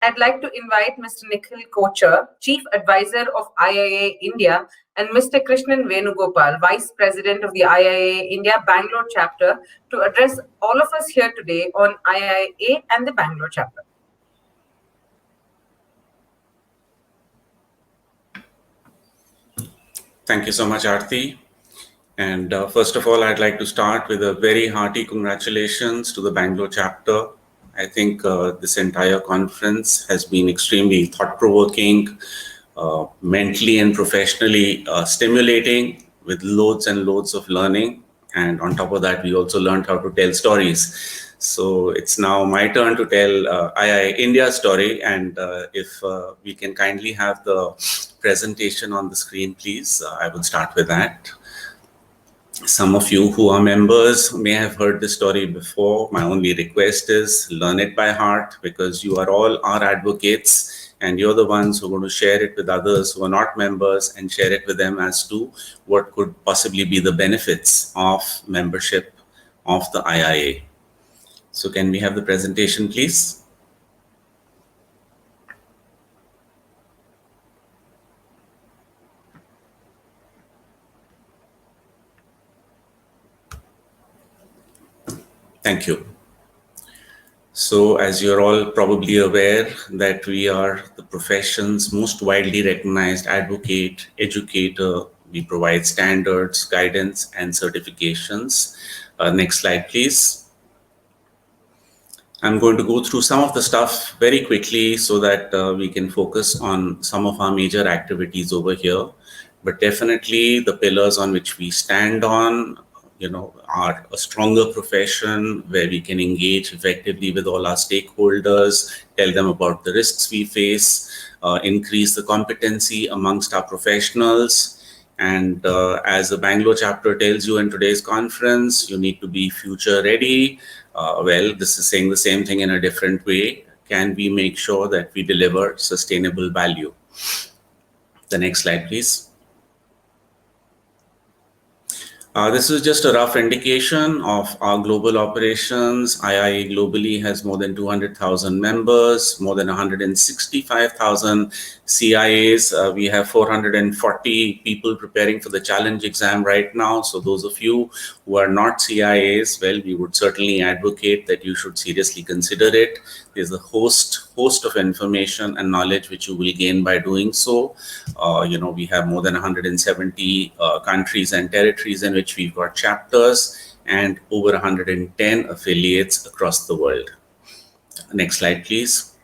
I'd like to invite Mr. Nikhil Kochar, Chief Advisor of IIA India, and Mr. Krishnan Venugopal, Vice President of the IIA India Bangalore chapter, to address all of us here today on IIA and the Bangalore chapter. Thank you so much, Aarti. And first of all, I'd like to start with a very hearty congratulations to the Bangalore chapter. I think this entire conference has been extremely thought-provoking, mentally and professionally stimulating, with loads and loads of learning. And on top of that, we also learned how to tell stories. So it's now my turn to tell IIA India's story. And if we can kindly have the presentation on the screen, please, I will start with that. Some of you who are members may have heard this story before. My only request is learn it by heart, because you are all our advocates and you're the ones who are going to share it with others who are not members and share it with them as to what could possibly be the benefits of membership of the IIA. So can we have the presentation, please? Thank you. So as you're all probably aware that we are the profession's most widely recognized advocate, educator. We provide standards, guidance, and certifications. Next slide, please. I'm going to go through some of the stuff very quickly so that we can focus on some of our major activities over here. But definitely the pillars on which we stand on, are a stronger profession where we can engage effectively with all our stakeholders, tell them about the risks we face, increase the competency amongst our professionals. And as the Bangalore chapter tells you in today's conference, you need to be future ready. Well, this is saying the same thing in a different way. Can we make sure that we deliver sustainable value? The next slide, please. This is just a rough indication of our global operations. IIA globally has more than 200,000 members, more than 165,000 CIAs. We have 440 people preparing for the challenge exam right now. So those of you who are not CIAs, well, we would certainly advocate that you should seriously consider it. There's a host of information and knowledge which you will gain by doing so. We have more than 170 countries and territories in which we've got chapters and over 110 affiliates across the world. Next slide, please.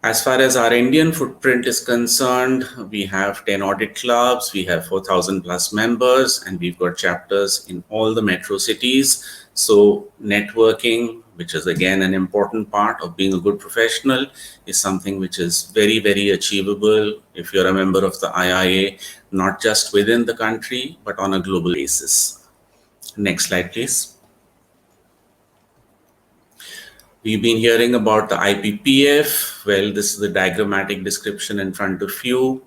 As far as our Indian footprint is concerned, we have 10 audit clubs, we have 4,000 plus members, and we've got chapters in all the metro cities. So networking, which is again an important part of being a good professional, is something which is very, very achievable if you're a member of the IIA, not just within the country, but on a global basis. Next slide, please. We've been hearing about the IPPF. Well, this is the diagrammatic description in front of you.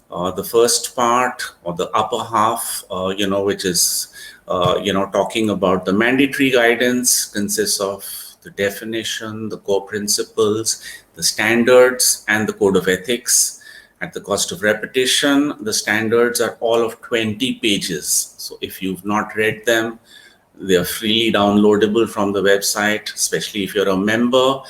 The first part, or the upper half, which is, talking about the mandatory guidance, consists of the definition, the core principles, the standards, and the code of ethics. At the cost of repetition, the standards are all of 20 pages. So if you've not read them, they are freely downloadable from the website, especially if you're a member.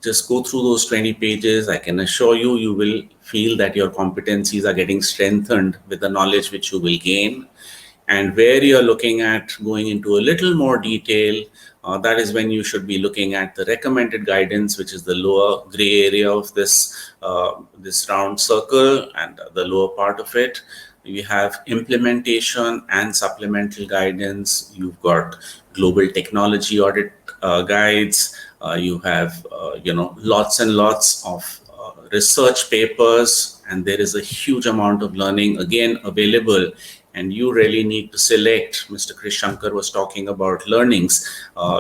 Just go through those 20 pages. I can assure you, you will feel that your competencies are getting strengthened with the knowledge which you will gain. And where you're looking at going into a little more detail, that is when you should be looking at the recommended guidance, which is the lower gray area of this round circle and the lower part of it. We have implementation and supplemental guidance. You've got global technology audit guides. You have, lots and lots of research papers, and there is a huge amount of learning again available. And you really need to select. Mr. Krish Shankar was talking about learnings.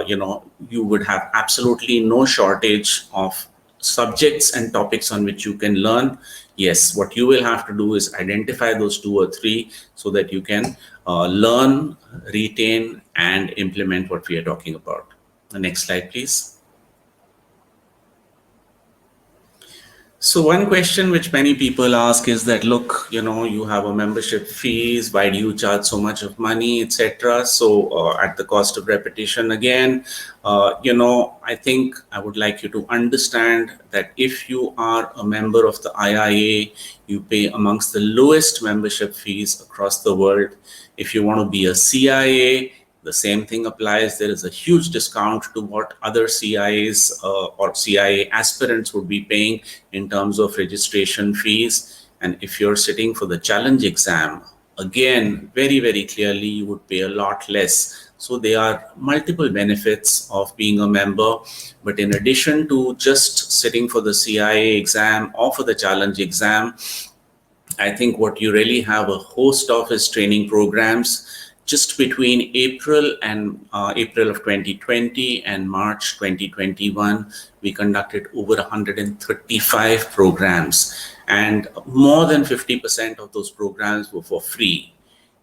You would have absolutely no shortage of subjects and topics on which you can learn. Yes, what you will have to do is identify those 2 or 3 so that you can learn, retain, and implement what we are talking about. The next slide, please. So one question which many people ask is that, look, you have a membership fees, why do you charge so much of money, etc. So at the cost of repetition again, I think I would like you to understand that if you are a member of the IIA, you pay amongst the lowest membership fees across the world. If you want to be a CIA, the same thing applies. There is a huge discount to what other CIAs or CIA aspirants would be paying in terms of registration fees. And if you're sitting for the challenge exam, again, very, very clearly, you would pay a lot less. So there are multiple benefits of being a member. But in addition to just sitting for the CIA exam or for the challenge exam, I think what you really have a host of is training programs. Just between April of 2020 and March 2021, we conducted over 135 programs, and more than 50% of those programs were for free.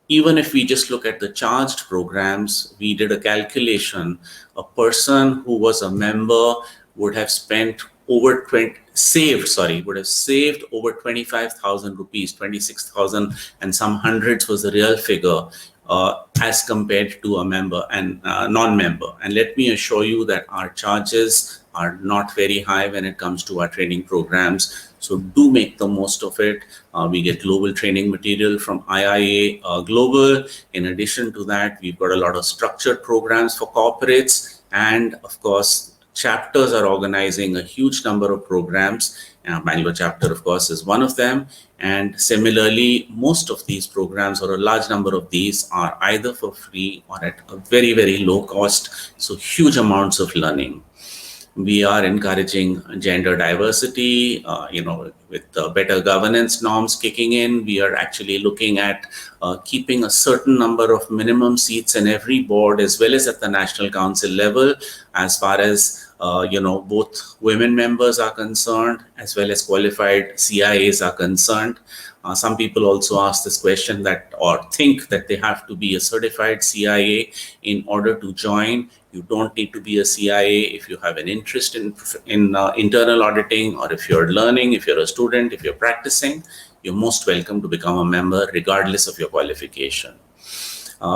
Even if we just look at the charged programs, we did a calculation. A person who was a member would have saved over 25,000 rupees, 26,000 and some hundreds was the real figure, as compared to a member and non-member. And let me assure you that our charges are not very high when it comes to our training programs. So do make the most of it. We get global training material from IIA Global. In addition to that, we've got a lot of structured programs for corporates. And of course, chapters are organizing a huge number of programs. Bangalore chapter, of course, is one of them. And similarly, most of these programs, or a large number of these, are either for free or at a very, very low cost. So huge amounts of learning. We are encouraging gender diversity, with better governance norms kicking in. We are actually looking at keeping a certain number of minimum seats in every board, as well as at the National Council level, as far as both women members are concerned, as well as qualified CIAs are concerned. Some people also ask this question or think that they have to be a certified CIA in order to join. You don't need to be a CIA. If you have an interest in internal auditing, or if you're learning, if you're a student, if you're practicing, you're most welcome to become a member regardless of your qualification.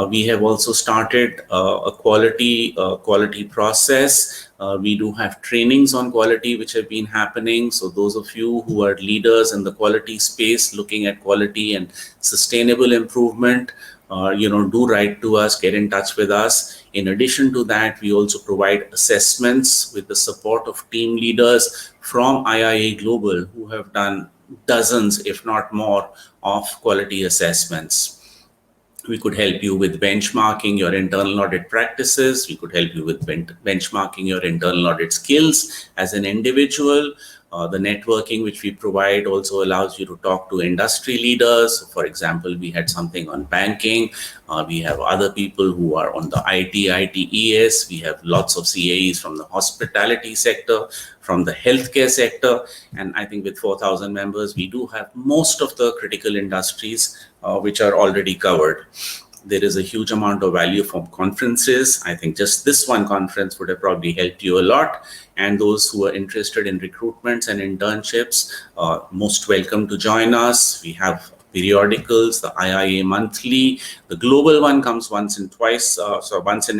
We have also started a quality process. We do have trainings on quality which have been happening. So those of you who are leaders in the quality space, looking at quality and sustainable improvement, do write to us, get in touch with us. In addition to that, we also provide assessments with the support of team leaders from IIA Global, who have done dozens, if not more, of quality assessments. We could help you with benchmarking your internal audit practices. We could help you with benchmarking your internal audit skills as an individual. The networking which we provide also allows you to talk to industry leaders. For example, we had something on banking. We have other people who are on the ITES. We have lots of CAEs from the hospitality sector, from the healthcare sector. And I think with 4,000 members, we do have most of the critical industries which are already covered. There is a huge amount of value from conferences. I think just this one conference would have probably helped you a lot. And those who are interested in recruitments and internships, most welcome to join us. We have periodicals, the IIA monthly. The global one comes once in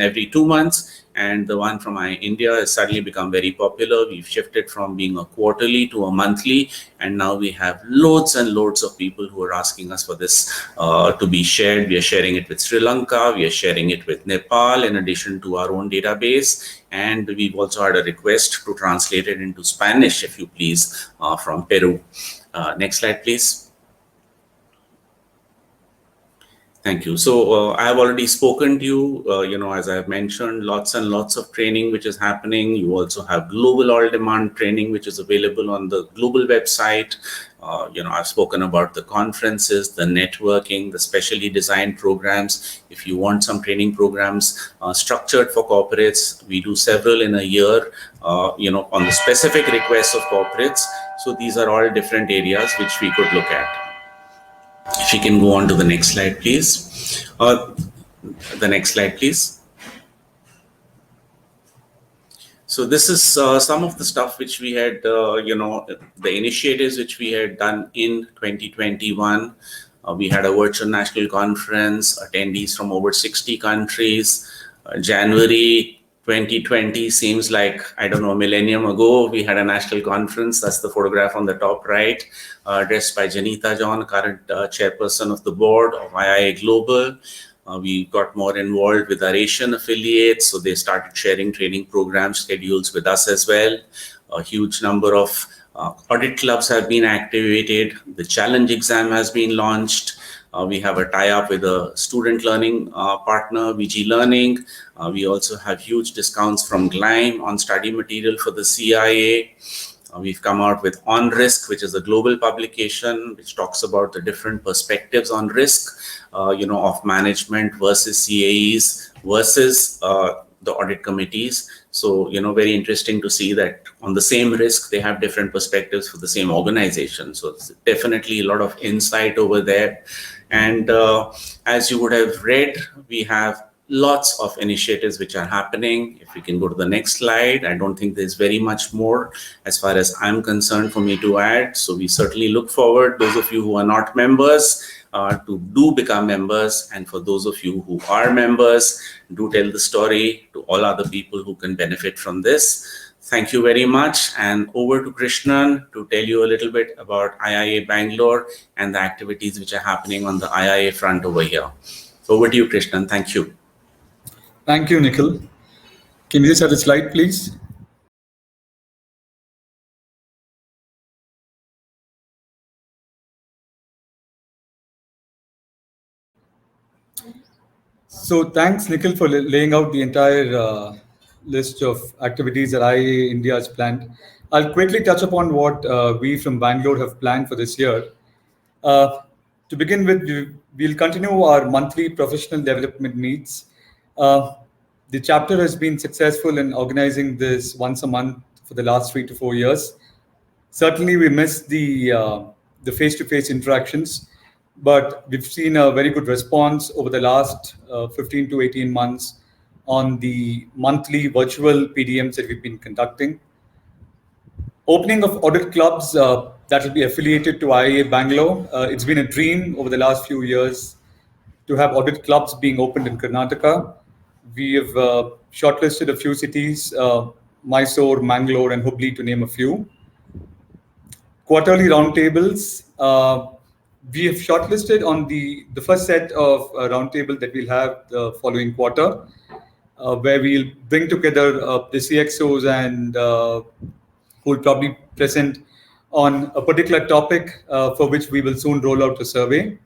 every 2 months. And the one from India has suddenly become very popular. We've shifted from being a quarterly to a monthly. And now we have loads and loads of people who are asking us for this to be shared. We are sharing it with Sri Lanka. We are sharing it with Nepal, in addition to our own database. And we've also had a request to translate it into Spanish, if you please, from Peru. Next slide, please. Thank you. So I have already spoken to you, as I have mentioned, lots and lots of training which is happening. You also have global all-demand training, which is available on the global website. I've spoken about the conferences, the networking, the specially designed programs. If you want some training programs structured for corporates, we do several in a year, on the specific requests of corporates. So these are all different areas which we could look at. If you can go on to the next slide, please. The next slide, please. So this is some of the stuff which we had, the initiatives which we had done in 2021. We had a virtual national conference, attendees from over 60 countries. January 2020 seems like, I don't know, a millennium ago. We had a national conference. That's the photograph on the top right, addressed by Janita John, current chairperson of the board of IIA Global. We got more involved with our Asian affiliates, so they started sharing training program schedules with us as well. A huge number of audit clubs have been activated. The challenge exam has been launched. We have a tie-up with a student learning partner, VG Learning. We also have huge discounts from Gleim on study material for the CIA. We've come out with On Risk, which is a global publication which talks about the different perspectives on risk, of management versus CAEs versus the audit committees. So, very interesting to see that on the same risk, they have different perspectives for the same organization. So it's definitely a lot of insight over there. And as you would have read, we have lots of initiatives which are happening. If we can go to the next slide, I don't think there's very much more as far as I'm concerned for me to add. So we certainly look forward, those of you who are not members, to do become members. And for those of you who are members, do tell the story to all other people who can benefit from this. Thank you very much. And over to Krishnan to tell you a little bit about IIA Bangalore and the activities which are happening on the IIA front over here. Over to you, Krishnan. Thank you. Thank you, Nikhil. Can you just have the slide, please? So thanks, Nikhil, for laying out the entire list of activities that IIA India has planned. I'll quickly touch upon what we from Bangalore have planned for this year. To begin with, we'll continue our monthly professional development meets. The chapter has been successful in organizing this once a month for the last 3 to 4 years. Certainly, we miss the face-to-face interactions, but we've seen a very good response over the last 15 to 18 months on the monthly virtual PDMs that we've been conducting. Opening of audit clubs that will be affiliated to IIA Bangalore. It's been a dream over the last few years to have audit clubs being opened in Karnataka. We have shortlisted a few cities, Mysore, Mangalore, and Hubli, to name a few. Quarterly roundtables. We have shortlisted on the first set of roundtable that we'll have the following quarter, where we'll bring together the CXOs and who will probably present on a particular topic for which we will soon roll out a survey.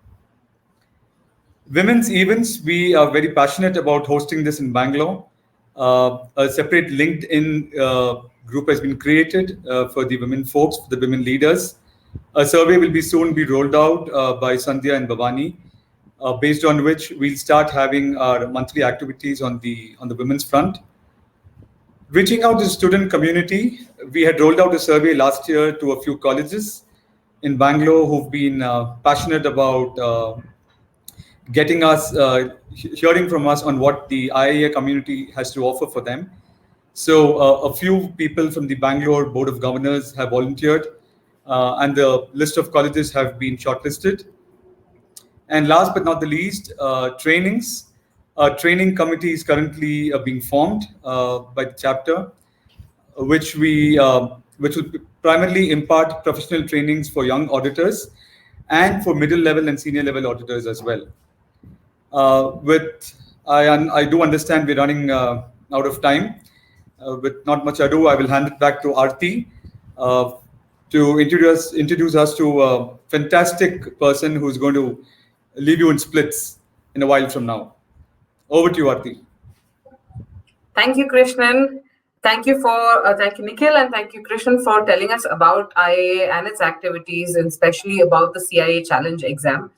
Women's events, we are very passionate about hosting this in Bangalore. A separate LinkedIn group has been created for the women folks, the women leaders. A survey will be soon be rolled out by Sandhya and Bhavani, based on which we'll start having our monthly activities on the women's front. Reaching out to the student community, we had rolled out a survey last year to a few colleges in Bangalore who've been passionate about getting us, hearing from us on what the IIA community has to offer for them. So a few people from the Bangalore Board of Governors have volunteered, and the list of colleges have been shortlisted. And last but not the least, trainings. A training committee is currently being formed by the chapter, which will primarily impart professional trainings for young auditors and for middle level and senior level auditors as well. I do understand we're running out of time. With not much ado, I will hand it back to Aarti to introduce us to a fantastic person who's going to leave you in splits in a while from now. Over to you, Aarti. Thank you, Krishnan. Thank you, Nikhil, and thank you, Krishnan, for telling us about IIA and its activities, and especially about the CIA Challenge exam.